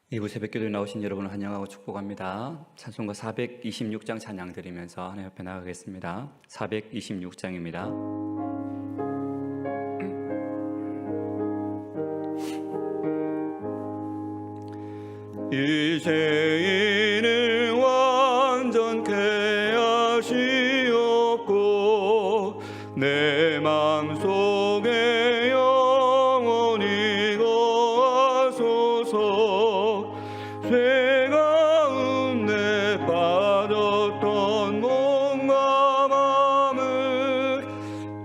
이부 새벽기도에 나오신 여러분을 환영하고 축복합니다. 찬송가 426장 찬양 드리면서 하나님 앞에 나가겠습니다. 426장입니다. 이제는 완전케 하시옵고 내 마음속에 영원히 거하소서. 죄 가운데 빠졌던 몸과 마음을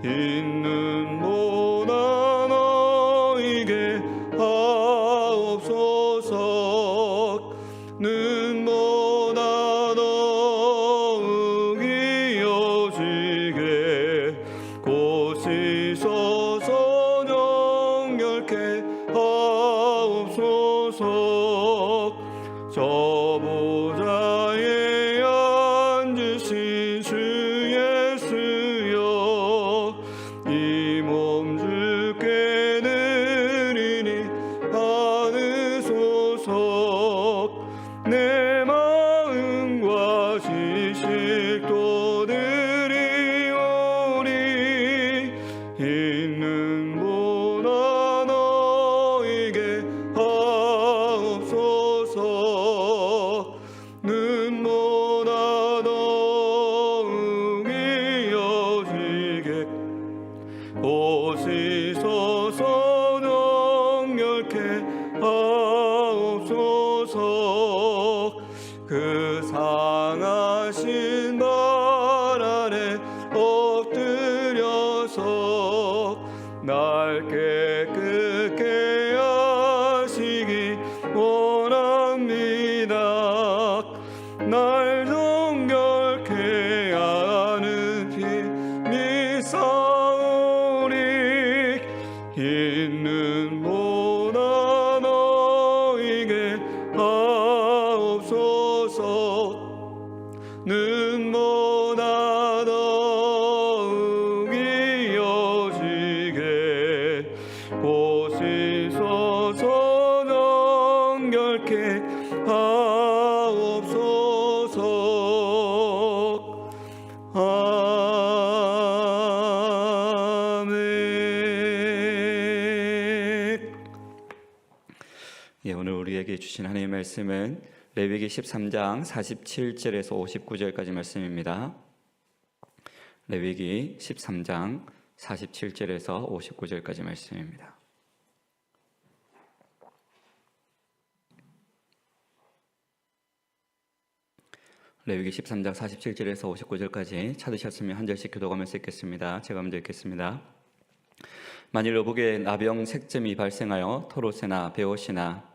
있는 보다 너에게 하옵소서. 눈보다 더욱 이어지게 고시소서. 정결케 하옵소서. 저 보좌에 앉으신 주 예수여, 이 몸 주께 드리니 받으소서. 내 마음과 지식도 드리오리. 있는 보다 너에게 하옵소서. 눈보다 더욱 이어지게 보시소서. 정결케 하옵소서. 그 상하신 발 아래 엎드려서 날 깨끗게 하시기 원합니다. 날 정결케 하는 피 믿사오리. 있는 보다 너에게 하옵소서. 눈보다 더욱 이어지게 보시소서. 정결케 하옵소서. 아멘. 오늘 우리에게 주신 하나님의 말씀은 레위기 13장 47절에서 59절까지 말씀입니다. 레위기 13장 47절에서 59절까지 말씀입니다. 레위기 13장 47절에서 59절까지 찾으셨으면 한 절씩 교독하면서 읽겠습니다. 제가 먼저 읽겠습니다. 만일 어복에 나병 색점이 발생하여 토롯이나 베옷이나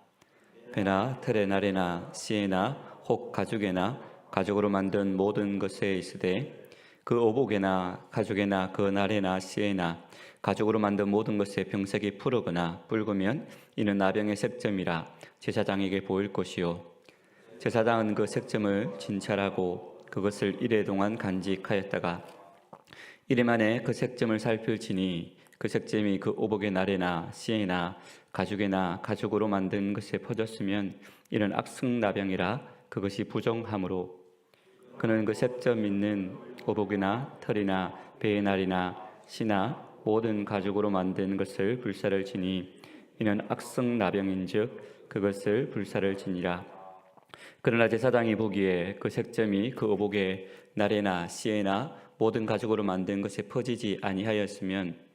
배나 틀의 날에나 씨에나 혹 가죽에나 가죽으로 만든 모든 것에 있으되 그 어복에나 가죽에나 그 날에나 씨에나 가죽으로 만든 모든 것에 병색이 푸르거나 붉으면 이는 나병의 색점이라 제사장에게 보일 것이요, 제사장은 그 색점을 진찰하고 그것을 이레 동안 간직하였다가 이레 만에 그 색점을 살필지니 그 색점이 그 오복의 날에나 씨에나 가죽에나 가죽으로 만든 것에 퍼졌으면 이는 악성나병이라 그것이 부정하므로 그는 그 색점 있는 오복이나 털이나 배의 날이나 씨나 모든 가죽으로 만든 것을 불사를 지니 이는 악성나병인즉 그것을 불사를 지니라. 그러나 제사장이 보기에 그 색점이 그 오복의 날에나 씨에나 모든 가죽으로 만든 것에 퍼지지 아니하였으면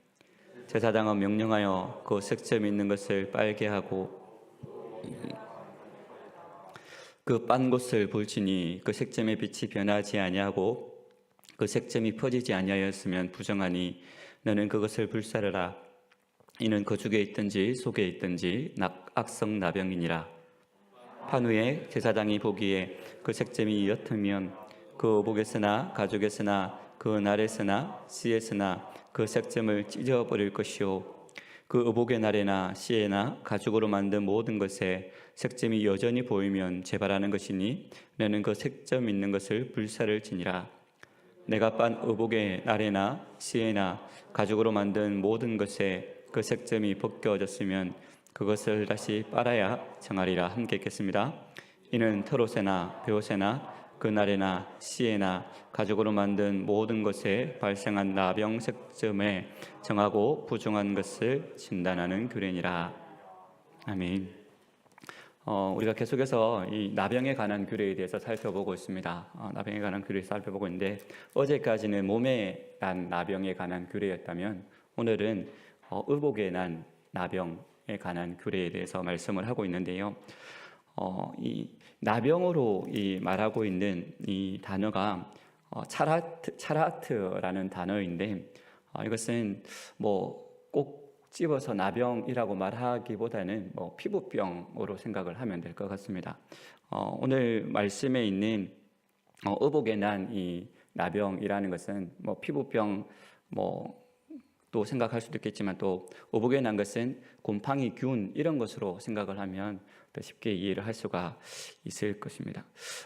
제사장은 명령하여 그 색점 있는 것을 빨게 하고 그 빤 곳을 볼지니 그 색점의 빛이 변하지 아니하고 그 색점이 퍼지지 아니하였으면 부정하니 너는 그것을 불사르라. 이는 거죽에 있든지 속에 있든지 악성나병이니라. 판후에 제사장이 보기에 그 색점이 옅으면 그 오복에서나 가죽에서나 그 날에서나 씨에서나 그 색점을 찢어버릴 것이요, 그 의복의 날에나 씨에나 가죽으로 만든 모든 것에 색점이 여전히 보이면 재발하는 것이니 너는 그 색점 있는 것을 불사를 지니라. 내가 빤 의복의 날에나 씨에나 가죽으로 만든 모든 것에 그 색점이 벗겨졌으면 그것을 다시 빨아야 정하리라. 함께 읽겠습니다. 이는 트롯에나 벼옷에나 그날에나 시에나 가죽으로 만든 모든 것에 발생한 나병 색점에 정하고 부정한 것을 진단하는 규례니라. 아멘. 우리가 계속해서 이 나병에 관한 규례에 대해서 살펴보고 있습니다. 나병에 관한 규례를 살펴보고 있는데, 어제까지는 몸에 난 나병에 관한 규례였다면 오늘은 의복에 난 나병에 관한 규례에 대해서 말씀을 하고 있는데요. 이 나병으로 말하고 있는 이 단어가 차라트라는 단어인데, 이것은 꼭 집어서 나병이라고 말하기보다는 피부병으로 생각을 하면 될 것 같습니다. 오늘 말씀에 있는 의복에 난 이 나병이라는 것은 피부병 또 생각할 수도 있겠지만, 또 의복에 난 것은 곰팡이 균 이런 것으로 생각을 하면 더 쉽게 이해를 할 수가 있을 것입니다.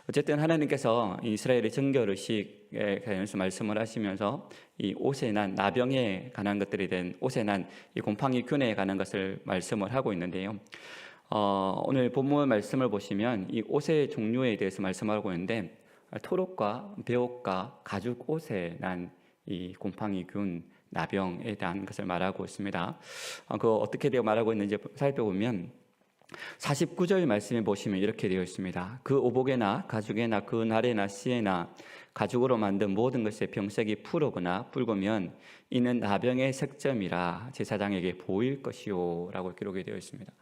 어쨌든 하나님께서 이스라엘의 정결의식에 관해서 말씀을 하시면서 이 옷에 난 나병에 관한 것들이 된 옷에 난 이 곰팡이 균에 관한 것을 말씀을 하고 있는데요. 오늘 본문 말씀을 보시면 이 옷의 종류에 대해서 말씀하고 있는데, 토록과 벼옷과 가죽 옷에 난 이 곰팡이 균 나병에 대한 것을 말하고 있습니다. 그 어떻게 되어 말하고 있는지 살펴보면 49절 말씀에 보시면 이렇게 되어 있습니다. 그 오복에나 가죽에나 그 날에나 시에나 가죽으로 만든 모든 것의 병색이 푸르거나 붉으면 이는 나병의 색점이라 제사장에게 보일 것이요 라고 기록이 되어 있습니다.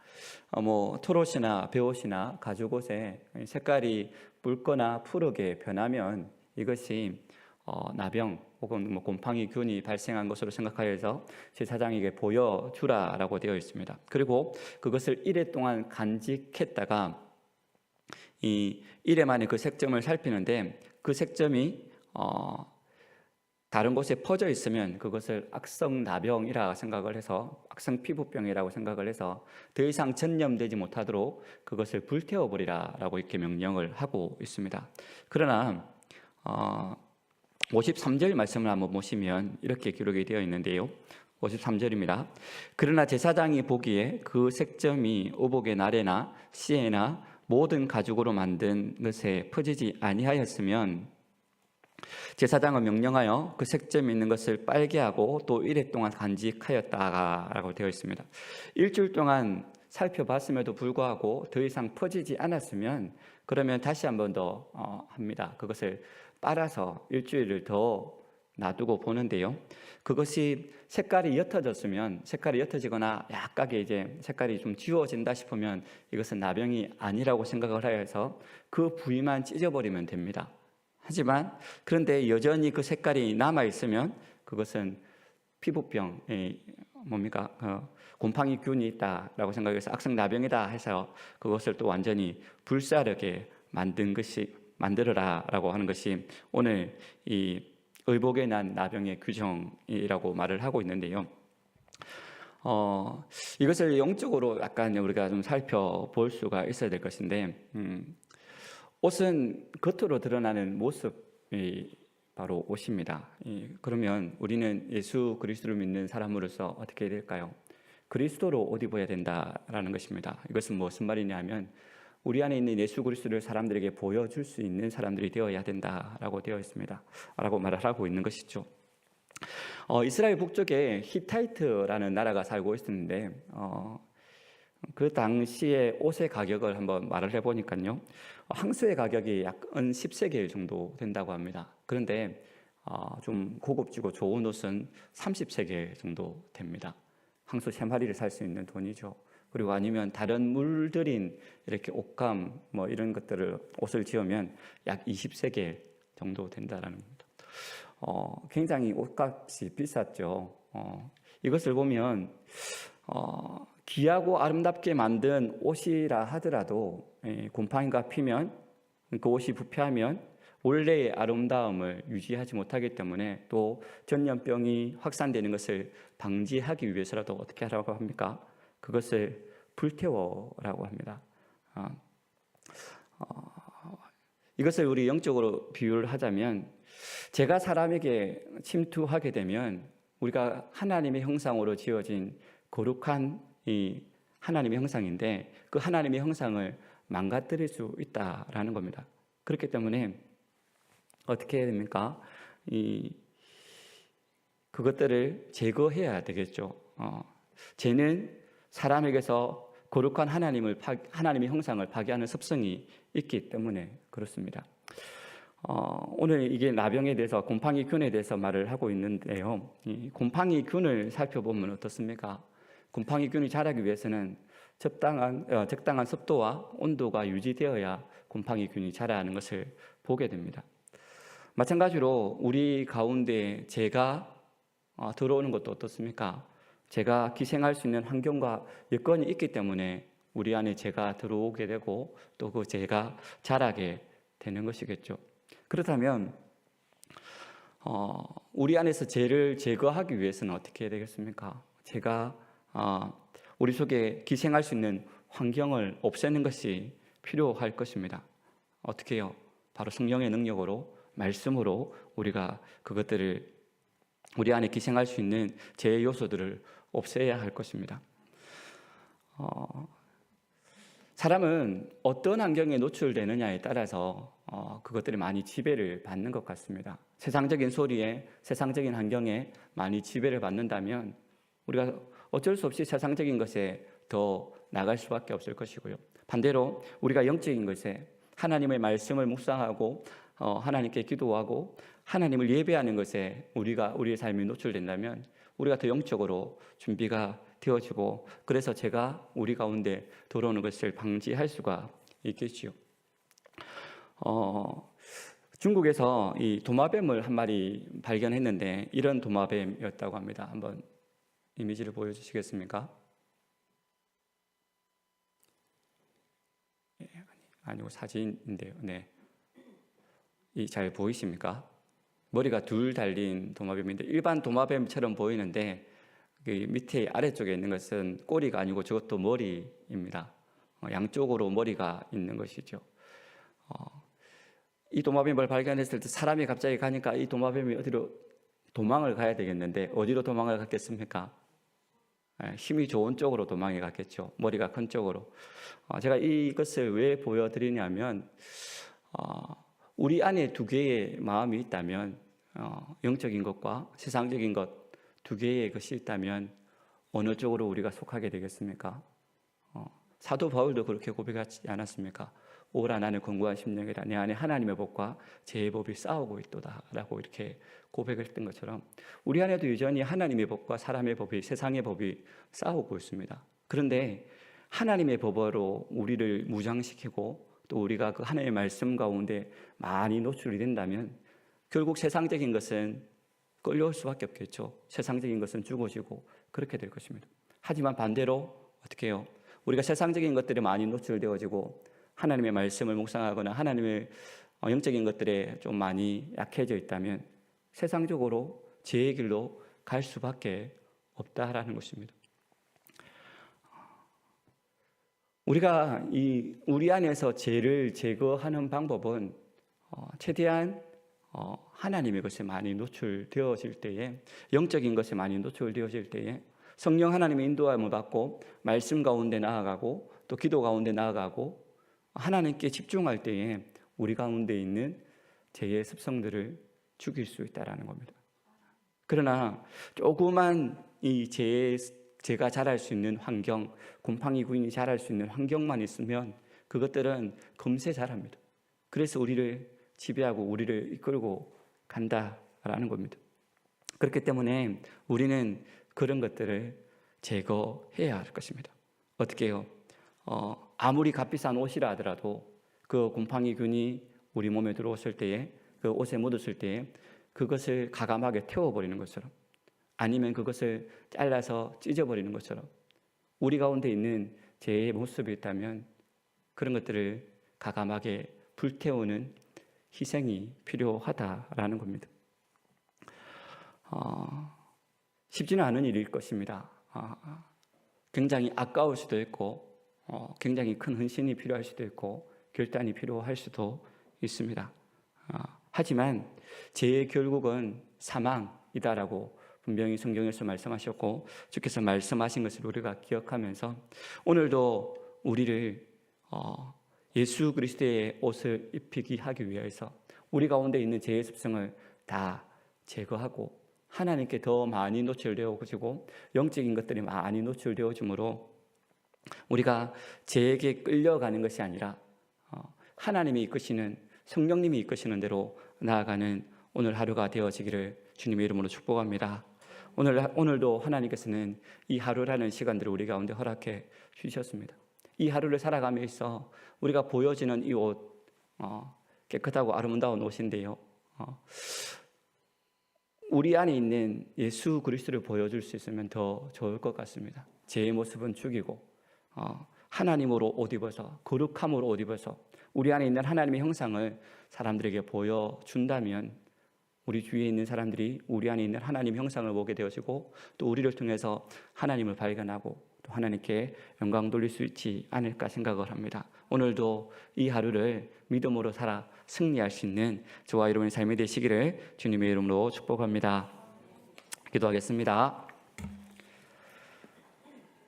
토롯이나 벼옷이나 가죽옷에 색깔이 붉거나 푸르게 변하면 이것이 나병 혹은 곰팡이 균이 발생한 것으로 생각하여서 제사장에게 보여주라라고 되어 있습니다. 그리고 그것을 이래 동안 간직했다가 이 이래 만에 그 색점을 살피는데, 그 색점이 다른 곳에 퍼져 있으면 그것을 악성나병이라 생각을 해서, 악성피부병이라고 생각을 해서 더 이상 전염되지 못하도록 그것을 불태워버리라라고 이렇게 명령을 하고 있습니다. 그러나 53절 말씀을 한번 보시면 이렇게 기록이 되어 있는데요. 53절입니다. 그러나 제사장이 보기에 그 색점이 의복의 날에나 시에나 모든 가죽으로 만든 것에 퍼지지 아니하였으면 제사장은 명령하여 그 색점이 있는 것을 빨게 하고 또 이래 동안 간직하였다라고 되어 있습니다. 일주일 동안 살펴봤음에도 불구하고 더 이상 퍼지지 않았으면, 그러면 다시 한 번 더 합니다. 그것을 빨아서 일주일을 더 놔두고 보는데요. 그것이 색깔이 옅어지거나 약하게 이제 색깔이 좀 지워진다 싶으면 이것은 나병이 아니라고 생각을 해서 그 부위만 찢어버리면 됩니다. 하지만 그런데 여전히 그 색깔이 남아있으면 그것은 피부병이 곰팡이 균이 있다라고 생각해서 악성나병이다 해서 그것을 또 완전히 불사르게 만들어라라고 하는 것이 오늘 이 의복에 난 나병의 규정이라고 말을 하고 있는데요. 이것을 영적으로 약간 우리가 좀 살펴볼 수가 있어야 될 것인데, 옷은 겉으로 드러나는 모습이 바로 옷입니다. 그러면 우리는 예수 그리스도를 믿는 사람으로서 어떻게 해야 될까요? 그리스도로 옷 입어야 된다라는 것입니다. 이것은 무슨 말이냐 하면, 우리 안에 있는 예수 그리스도를 사람들에게 보여줄 수 있는 사람들이 되어야 된다라고 되어 있습니다. 라고 말을 하고 있는 것이죠. 이스라엘 북쪽에 히타이트라는 나라가 살고 있었는데, 그 당시에 옷의 가격을 한번 말을 해보니까요, 항수의 가격이 약 10세겔 정도 된다고 합니다. 그런데 좀 고급지고 좋은 옷은 30세겔 정도 됩니다. 항수 3마리를 살 수 있는 돈이죠. 그리고 아니면 다른 물들인 이렇게 옷감 이런 것들을 옷을 지으면 약 20세겔 정도 된다라는 겁니다. 굉장히 옷값이 비쌌죠. 이것을 보면 귀하고 아름답게 만든 옷이라 하더라도 곰팡이가 피면, 그 옷이 부패하면 원래의 아름다움을 유지하지 못하기 때문에, 또 전염병이 확산되는 것을 방지하기 위해서라도 어떻게 하라고 합니까? 그것을 불태워라고 합니다. 이것을 우리 영적으로 비유를 하자면, 제가 사람에게 침투하게 되면 우리가 하나님의 형상으로 지어진 거룩한 이 하나님의 형상인데 그 하나님의 형상을 망가뜨릴 수 있다라는 겁니다. 그렇기 때문에 어떻게 해야 됩니까? 그것들을 제거해야 되겠죠. 죄는 사람에게서 거룩한 하나님의 형상을 파괴하는 습성이 있기 때문에 그렇습니다. 오늘 이게 나병에 대해서 곰팡이균에 대해서 말을 하고 있는데요. 이 곰팡이균을 살펴보면 어떻습니까? 곰팡이균이 자라기 위해서는 적당한 습도와 온도가 유지되어야 곰팡이균이 자라는 것을 보게 됩니다. 마찬가지로 우리 가운데 죄가 들어오는 것도 어떻습니까? 죄가 기생할 수 있는 환경과 여건이 있기 때문에 우리 안에 죄가 들어오게 되고 또 그 죄가 자라게 되는 것이겠죠. 그렇다면 우리 안에서 죄를 제거하기 위해서는 어떻게 해야 되겠습니까? 죄가 우리 속에 기생할 수 있는 환경을 없애는 것이 필요할 것입니다. 어떻게 해요? 바로 성령의 능력으로, 말씀으로 우리가 그것들을 우리 안에 기생할 수 있는 죄의 요소들을 없애야 할 것입니다. 사람은 어떤 환경에 노출되느냐에 따라서 그것들이 많이 지배를 받는 것 같습니다. 세상적인 소리에, 세상적인 환경에 많이 지배를 받는다면 우리가 어쩔 수 없이 세상적인 것에 더 나갈 수밖에 없을 것이고요. 반대로 우리가 영적인 것에 하나님의 말씀을 묵상하고 하나님께 기도하고 하나님을 예배하는 것에 우리의 삶이 노출된다면 우리가 더 영적으로 준비가 되어지고 그래서 죄가 우리 가운데 들어오는 것을 방지할 수가 있겠지요. 중국에서 이 도마뱀을 한 마리 발견했는데 이런 도마뱀이었다고 합니다. 한번 이미지를 보여주시겠습니까? 아니고 사진인데요. 네, 이 잘 보이십니까? 머리가 둘 달린 도마뱀인데 일반 도마뱀처럼 보이는데 그 밑에 아래쪽에 있는 것은 꼬리가 아니고 저것도 머리입니다. 양쪽으로 머리가 있는 것이죠. 이 도마뱀을 발견했을 때 사람이 갑자기 가니까 이 도마뱀이 어디로 도망을 가야 되겠는데 어디로 도망을 갔겠습니까? 힘이 좋은 쪽으로 도망이 갔겠죠. 머리가 큰 쪽으로. 제가 이것을 왜 보여드리냐면 우리 안에 두 개의 마음이 있다면 영적인 것과 세상적인 것 두 개의 것이 있다면 어느 쪽으로 우리가 속하게 되겠습니까? 사도 바울도 그렇게 고백하지 않았습니까? 오라 나는 권고한 심령이라 내 안에 하나님의 법과 죄의 법이 싸우고 있도다 라고 이렇게 고백했던 것처럼 우리 안에도 여전히 하나님의 법과 사람의 법이 세상의 법이 싸우고 있습니다. 그런데 하나님의 법으로 우리를 무장시키고 또 우리가 그 하나님의 말씀 가운데 많이 노출이 된다면 결국 세상적인 것은 끌려올 수밖에 없겠죠. 세상적인 것은 죽어지고 그렇게 될 것입니다. 하지만 반대로 어떻게 해요? 우리가 세상적인 것들이 많이 노출되어지고 하나님의 말씀을 묵상하거나 하나님의 영적인 것들에 좀 많이 약해져 있다면 세상적으로 죄의 길로 갈 수밖에 없다라는 것입니다. 우리가 우리 안에서 죄를 제거하는 방법은 최대한 하나님의 것에 많이 노출되어질 때에 영적인 것에 많이 노출되어질 때에 성령 하나님의 인도함을 받고 말씀 가운데 나아가고 또 기도 가운데 나아가고 하나님께 집중할 때에 우리 가운데 있는 죄의 습성들을 죽일 수 있다는 겁니다. 그러나 조그만 이 죄가 자랄 수 있는 환경, 곰팡이균이 자랄 수 있는 환경만 있으면 그것들은 금세 자랍니다. 그래서 우리를 지배하고 우리를 이끌고 간다라는 겁니다. 그렇기 때문에 우리는 그런 것들을 제거해야 할 것입니다. 어떻게 해요? 아무리 값비싼 옷이라 하더라도 그 곰팡이균이 우리 몸에 들어왔을 때에 그 옷에 묻었을 때에 그것을 가감하게 태워버리는 것처럼 아니면 그것을 잘라서 찢어버리는 것처럼 우리 가운데 있는 죄의 모습이 있다면 그런 것들을 가감하게 불태우는 희생이 필요하다라는 겁니다. 쉽지는 않은 일일 것입니다. 굉장히 아까울 수도 있고 굉장히 큰 헌신이 필요할 수도 있고 결단이 필요할 수도 있습니다. 하지만 죄의 결국은 사망이다라고 분명히 성경에서 말씀하셨고 주께서 말씀하신 것을 우리가 기억하면서 오늘도 우리를 예수 그리스도의 옷을 입히게 하기 위해서 우리 가운데 있는 죄의 습성을 다 제거하고 하나님께 더 많이 노출되어지고 영적인 것들이 많이 노출되어지므로 우리가 죄에게 끌려가는 것이 아니라 하나님이 이끄시는 성령님이 이끄시는 대로 나아가는 오늘 하루가 되어지기를 주님의 이름으로 축복합니다. 오늘도 하나님께서는 이 하루라는 시간들을 우리 가운데 허락해 주셨습니다. 이 하루를 살아가면서 우리가 보여지는 이 옷, 깨끗하고 아름다운 옷인데요, 우리 안에 있는 예수 그리스도를 보여줄 수 있으면 더 좋을 것 같습니다. 제 모습은 죽이고 하나님으로 옷 입어서, 거룩함으로 옷 입어서 우리 안에 있는 하나님의 형상을 사람들에게 보여준다면 우리 주위에 있는 사람들이 우리 안에 있는 하나님의 형상을 보게 되어지고 또 우리를 통해서 하나님을 발견하고 또 하나님께 영광 돌릴 수 있지 않을까 생각을 합니다. 오늘도 이 하루를 믿음으로 살아 승리할 수 있는 저와 여러분의 삶이 되시기를 주님의 이름으로 축복합니다. 기도하겠습니다.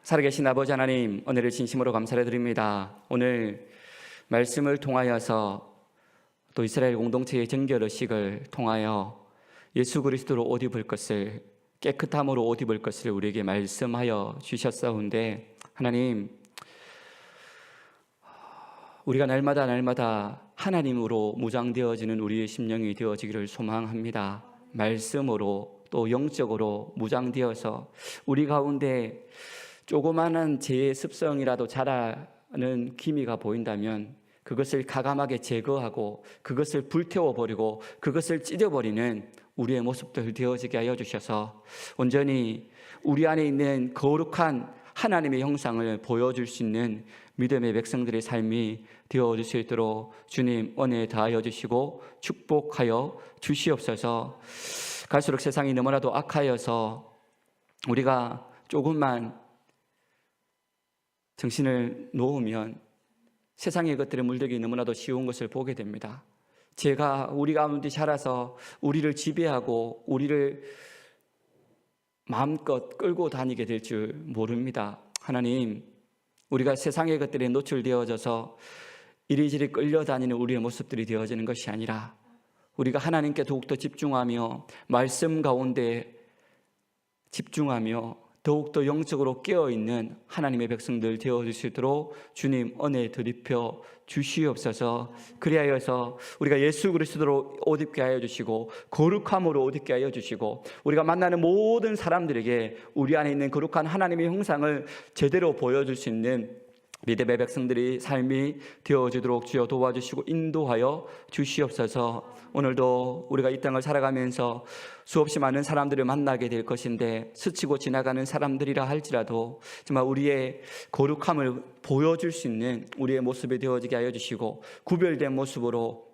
살아계신 아버지 하나님, 은혜를 진심으로 감사를 드립니다. 오늘 말씀을 통하여서 또 이스라엘 공동체의 정결의식을 통하여 예수 그리스도로 옷 입을 것을, 깨끗함으로 옷 입을 것을 우리에게 말씀하여 주셨사온데, 하나님, 우리가 날마다 하나님으로 무장되어지는 우리의 심령이 되어지기를 소망합니다. 말씀으로 또 영적으로 무장되어서 우리 가운데 조그마한 죄의 습성이라도 자라는 기미가 보인다면 그것을 가감하게 제거하고 그것을 불태워버리고 그것을 찢어버리는 우리의 모습들 되어지게 하여 주셔서 온전히 우리 안에 있는 거룩한 하나님의 형상을 보여줄 수 있는 믿음의 백성들의 삶이 되어줄 수 있도록 주님 은혜 다하여 주시고 축복하여 주시옵소서. 갈수록 세상이 너무나도 악하여서 우리가 조금만 정신을 놓으면 세상의 것들에 물들기 너무나도 쉬운 것을 보게 됩니다. 죄가 우리 가운데 자라서 우리를 지배하고 우리를 마음껏 끌고 다니게 될 줄 모릅니다. 하나님, 우리가 세상의 것들에 노출되어져서 이리저리 끌려다니는 우리의 모습들이 되어지는 것이 아니라 우리가 하나님께 더욱더 집중하며 말씀 가운데 집중하며 더욱더 영적으로 깨어있는 하나님의 백성들 되어줄 수 있도록 주님 은혜 드리펴 주시옵소서. 그리하여서 우리가 예수 그리스도로 옷 입게 하여 주시고 거룩함으로 옷 입게 하여 주시고 우리가 만나는 모든 사람들에게 우리 안에 있는 거룩한 하나님의 형상을 제대로 보여줄 수 있는 믿음의 백성들이 삶이 되어지도록 주여 도와주시고 인도하여 주시옵소서. 오늘도 우리가 이 땅을 살아가면서 수없이 많은 사람들을 만나게 될 것인데 스치고 지나가는 사람들이라 할지라도 정말 우리의 거룩함을 보여줄 수 있는 우리의 모습이 되어지게 하여 주시고 구별된 모습으로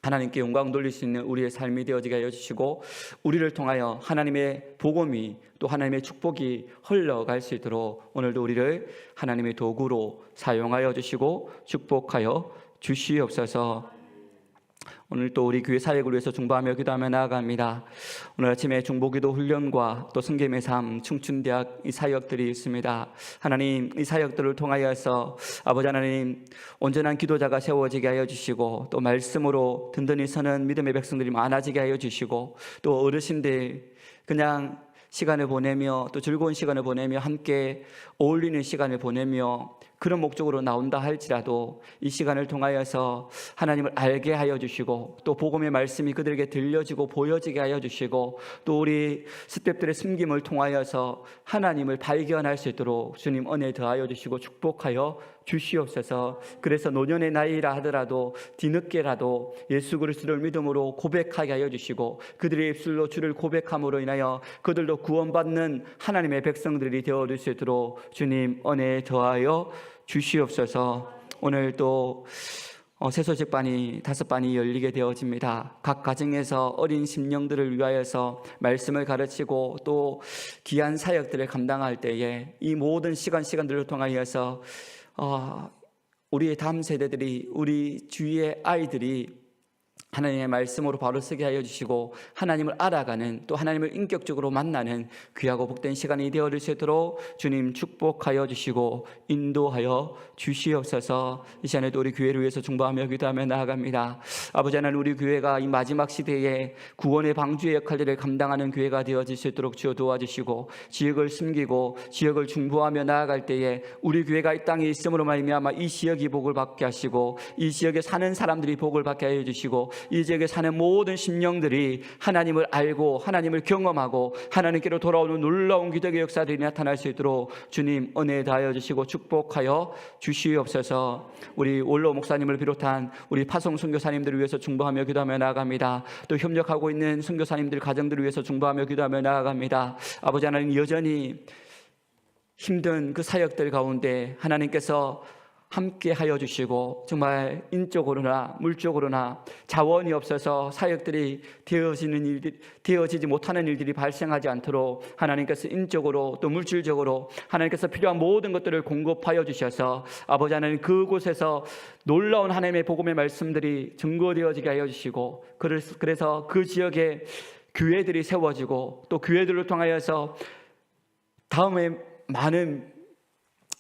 하나님께 영광 돌릴 수 있는 우리의 삶이 되어지게 하여 주시고 우리를 통하여 하나님의 복음이 또 하나님의 축복이 흘러갈 수 있도록 오늘도 우리를 하나님의 도구로 사용하여 주시고 축복하여 주시옵소서. 오늘 또 우리 교회 사역을 위해서 중보하며 기도하며 나아갑니다. 오늘 아침에 중보기도 훈련과 또 성김의 삶, 충춘대학 이 사역들이 있습니다. 하나님, 이 사역들을 통하여서 아버지 하나님 온전한 기도자가 세워지게 하여 주시고 또 말씀으로 든든히 서는 믿음의 백성들이 많아지게 하여 주시고 또 어르신들 그냥 시간을 보내며 또 즐거운 시간을 보내며 함께 어울리는 시간을 보내며 그런 목적으로 나온다 할지라도 이 시간을 통하여서 하나님을 알게 하여 주시고 또 복음의 말씀이 그들에게 들려지고 보여지게 하여 주시고 또 우리 스태프들의 숨김을 통하여서 하나님을 발견할 수 있도록 주님 은혜 더하여 주시고 축복하여 주시옵소서. 그래서 노년의 나이라 하더라도 뒤늦게라도 예수 그리스도를 믿음으로 고백하게 하여 주시고 그들의 입술로 주를 고백함으로 인하여 그들도 구원받는 하나님의 백성들이 되어줄 수 있도록 주님 은혜 더하여 주시옵소서. 오늘 또 새소식반이 5반이 열리게 되어집니다. 각 가정에서 어린 심령들을 위하여서 말씀을 가르치고 또 귀한 사역들을 감당할 때에 이 모든 시간들을 통하여서 우리의 다음 세대들이 우리 주위의 아이들이 하나님의 말씀으로 바로 서게 하여 주시고 하나님을 알아가는, 또 하나님을 인격적으로 만나는 귀하고 복된 시간이 되어 줄 수 있도록 주님 축복하여 주시고 인도하여 주시옵소서. 이 시간에도 우리 교회를 위해서 중보하며 기도하며 나아갑니다. 아버지 하나님, 우리 교회가 이 마지막 시대에 구원의 방주의 역할들을 감당하는 교회가 되어질 수 있도록 주여 도와주시고, 지역을 숨기고 지역을 중보하며 나아갈 때에 우리 교회가 이 땅에 있음으로 말미암아 이 지역이 복을 받게 하시고, 이 지역에 사는 사람들이 복을 받게 하여 주시고, 이 지역에 사는 모든 심령들이 하나님을 알고 하나님을 경험하고 하나님께로 돌아오는 놀라운 기적의 역사들이 나타날 수 있도록 주님 은혜 다하여 주시고 축복하여 주시옵소서. 우리 원로 목사님을 비롯한 우리 파송 선교사님들을 위해서 중보하며 기도하며 나아갑니다. 또 협력하고 있는 선교사님들 가정들을 위해서 중보하며 기도하며 나아갑니다. 아버지 하나님, 여전히 힘든 그 사역들 가운데 하나님께서 함께 하여 주시고, 정말 인적으로나 물적으로나 자원이 없어서 사역들이 되어지지 못하는 일들이 발생하지 않도록 하나님께서 인적으로 또 물질적으로 하나님께서 필요한 모든 것들을 공급하여 주셔서 아버지 하나님, 그곳에서 놀라운 하나님의 복음의 말씀들이 증거되어지게 하여 주시고, 그래서 그 지역에 교회들이 세워지고, 또 교회들을 통하여서 다음에 많은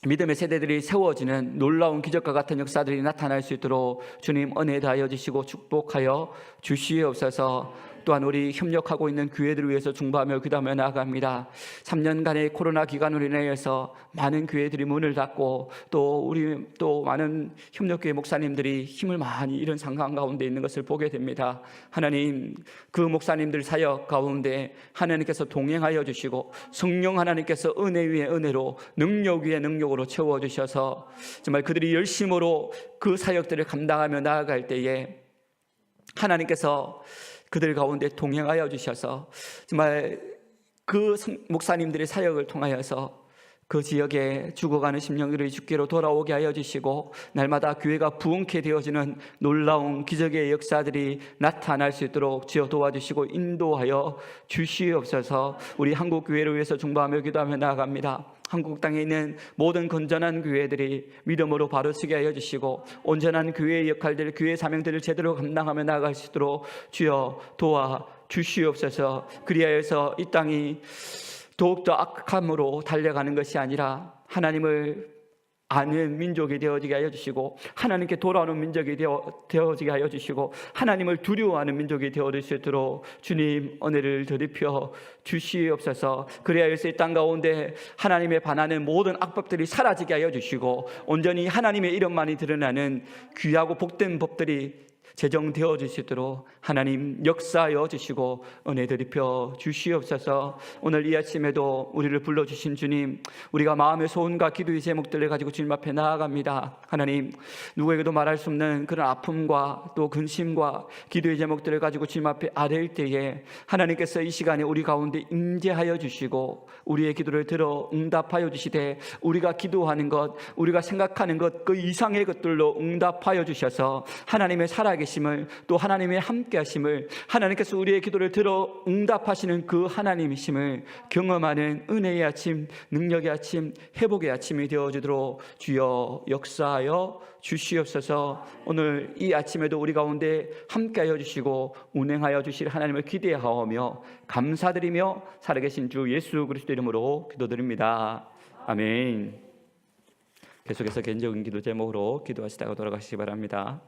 믿음의 세대들이 세워지는 놀라운 기적과 같은 역사들이 나타날 수 있도록 주님 은혜 다하여 주시고 축복하여 주시옵소서. 또한 우리 협력하고 있는 교회들을 위해서 중보하며 기도하며 나아갑니다. 3년간의 코로나 기간으로 인해서 많은 교회들이 문을 닫고, 또 많은 협력교회 목사님들이 힘을 많이 잃은 상황 가운데 있는 것을 보게 됩니다. 하나님, 그 목사님들 사역 가운데 하나님께서 동행하여 주시고, 성령 하나님께서 은혜 위에 은혜로 능력 위에 능력으로 채워주셔서 정말 그들이 열심으로 그 사역들을 감당하며 나아갈 때에 하나님께서 그들 가운데 동행하여 주셔서 정말 그 목사님들의 사역을 통하여서 그 지역에 죽어가는 심령들이 주께로 돌아오게 하여 주시고, 날마다 교회가 부흥케 되어지는 놀라운 기적의 역사들이 나타날 수 있도록 주여 도와주시고 인도하여 주시옵소서. 우리 한국 교회를 위해서 중보하며 기도하며 나아갑니다. 한국 땅에 있는 모든 건전한 교회들이 믿음으로 바로 서게 하여 주시고, 온전한 교회의 역할들, 교회의 사명들을 제대로 감당하며 나아갈 수 있도록 주여 도와 주시옵소서. 그리하여서 이 땅이 더욱더 악함으로 달려가는 것이 아니라 하나님을 아는 민족이 되어지게 하여 주시고, 하나님께 돌아오는 민족이 되어지게 하여 주시고, 하나님을 두려워하는 민족이 되어질 수 있도록 주님 은혜를 더럽혀 주시옵소서. 그래야해서 이 땅 가운데 하나님에 반하는 모든 악법들이 사라지게 하여 주시고, 온전히 하나님의 이름만이 드러나는 귀하고 복된 법들이 제정되어질 수 있도록 하나님 역사하여 주시고 은혜 더럽혀 주시옵소서. 오늘 이 아침에도 우리를 불러주신 주님, 우리가 마음의 소원과 기도의 제목들을 가지고 주님 앞에 나아갑니다. 하나님, 누구에게도 말할 수 없는 그런 아픔과 또 근심과 기도의 제목들을 가지고 주님 앞에 아뢰일 때에 하나님께서 이 시간에 우리 가운데 임재하여 주시고 우리의 기도를 들어 응답하여 주시되, 우리가 기도하는 것, 우리가 생각하는 것, 그 이상의 것들로 응답하여 주셔서 하나님의 살아계심을, 또 하나님의 함께하심을, 하나님께서 우리의 기도를 들어 응답하시는 그 하나님이심을 경험하는 은혜의 아침, 능력의 아침, 회복의 아침이 되어주도록 주여 역사하여 주시옵소서. 오늘 이 아침에도 우리 가운데 함께하여 주시고 운행하여 주실 하나님을 기대하오며 감사드리며 살아계신 주 예수 그리스도 이름으로 기도드립니다. 아멘. 계속해서 개인적인 기도 제목으로 기도하시다가 돌아가시기 바랍니다.